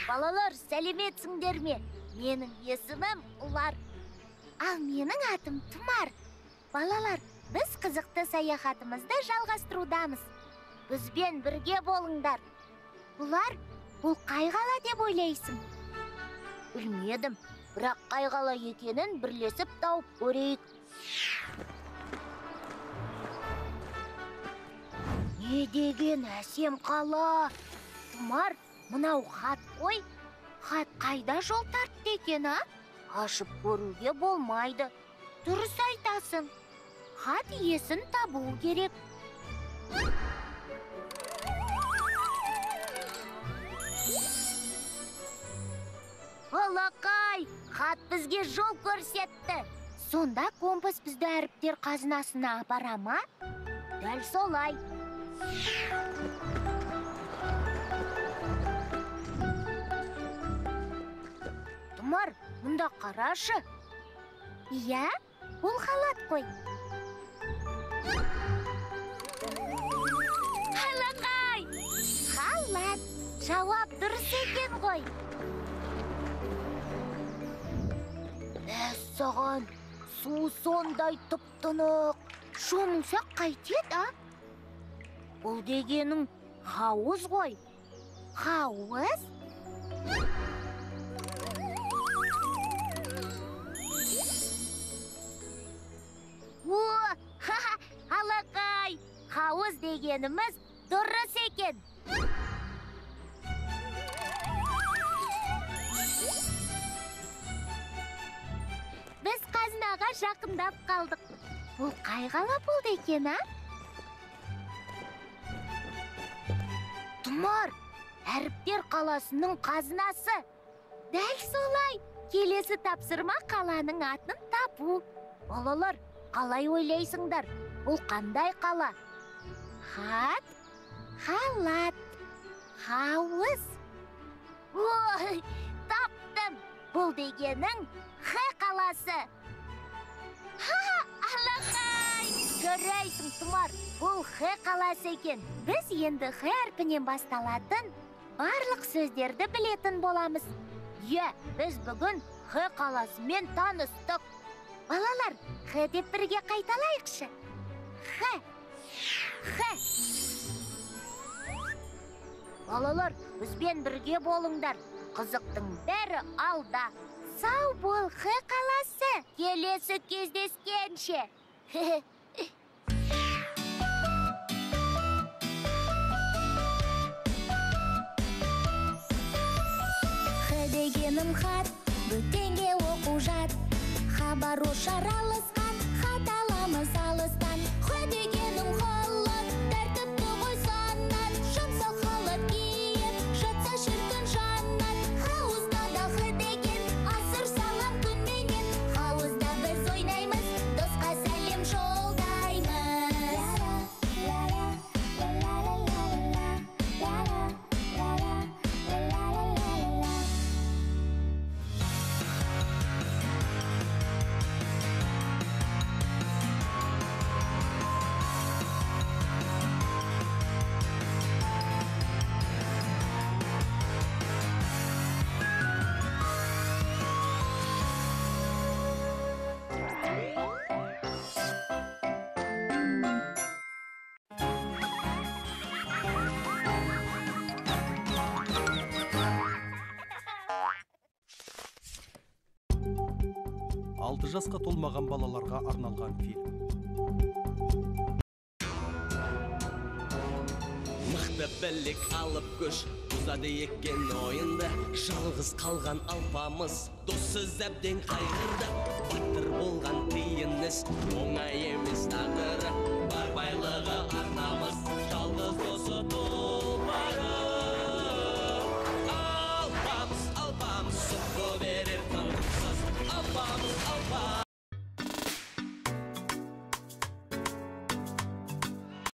Балалар, сәлеметсіңдер ме? Менің есімім Ұлар. Ал менің атым Тұмар. Балалар, біз қызықты саяхатымызды жалғастырудамыз. Бізбен бірге болыңдар. Ұлар, бұл қай қала деп ойлайсың? Білмедім, бірақ қай қала екенін бірлесіп тауып көрейік. Не деген әсем қала? Тұмар, мынау хат қой. Хат қайда жол тартты екен, а? Ашып көруге болмайды. Дұрыс айтасың. Хат иесін табу керек. Алақай, хат бізге жол көрсетті. Сонда компас бізді әріптер қазынасына апара ма? Дәл солай. Тұмар, мұнда қарашы. Иә, бұл халат қой. Алақай! Халат! Жауап дұрыс екен ғой. Саған, су сондай тұп-тұнық. Шомылсақ қайтеді, а? Бұл дегенің хауыз ғой. Хауыз? Алақай, хауыз дегеніміз дұрыс екен. Біз қазынаға жақындап қалдық. Бұл қай қала болды екен, а? Тұмар, әріптер қаласының қазынасы. Дәл солай. Келесі тапсырма қаланың атын табу. Балалар, қалай ойлайсыңдар? Бұл қандай қала? Хат, халат, хауыз. Ой, таптым. Бұл дегенің Х қаласы. Алақай! Көрейсің, Тұмар, бұл Х қаласы екен. Біз енді Х әрпінен басталатын барлық сөздерді білетін боламыз. Е, біз бүгін Х қаласымен таныстық. Балалар, Х деп бірге қайталайықшы. Х. Х. Балалар, бізбен бірге болыңдар. Қызықтың бәрі алда. Сау бол, Х қаласы. Келесі кездескенше. Х дегенім хат, бөтенге оқу жат. Хабар ошар алысқан, хат аламыз алыстан. Х дегенім халат, тәртіпті ғой санат. Жұмсақ халат киіп, жатса шіркін жанат. Хауызда да Х деген, асыр салам күнменен. Хауызда біз ойнаймыз, досқа сәлем жолдаймыз. Алты жасқа толмаған балаларға арналған фильм. Мықты білік алып көш, ұзады екен ойынды. Жалғыз қалған алпамыз, доссыз әбден қайғырды. Батыр болған тиініс, оңай емес тағдыры. Бар байлығы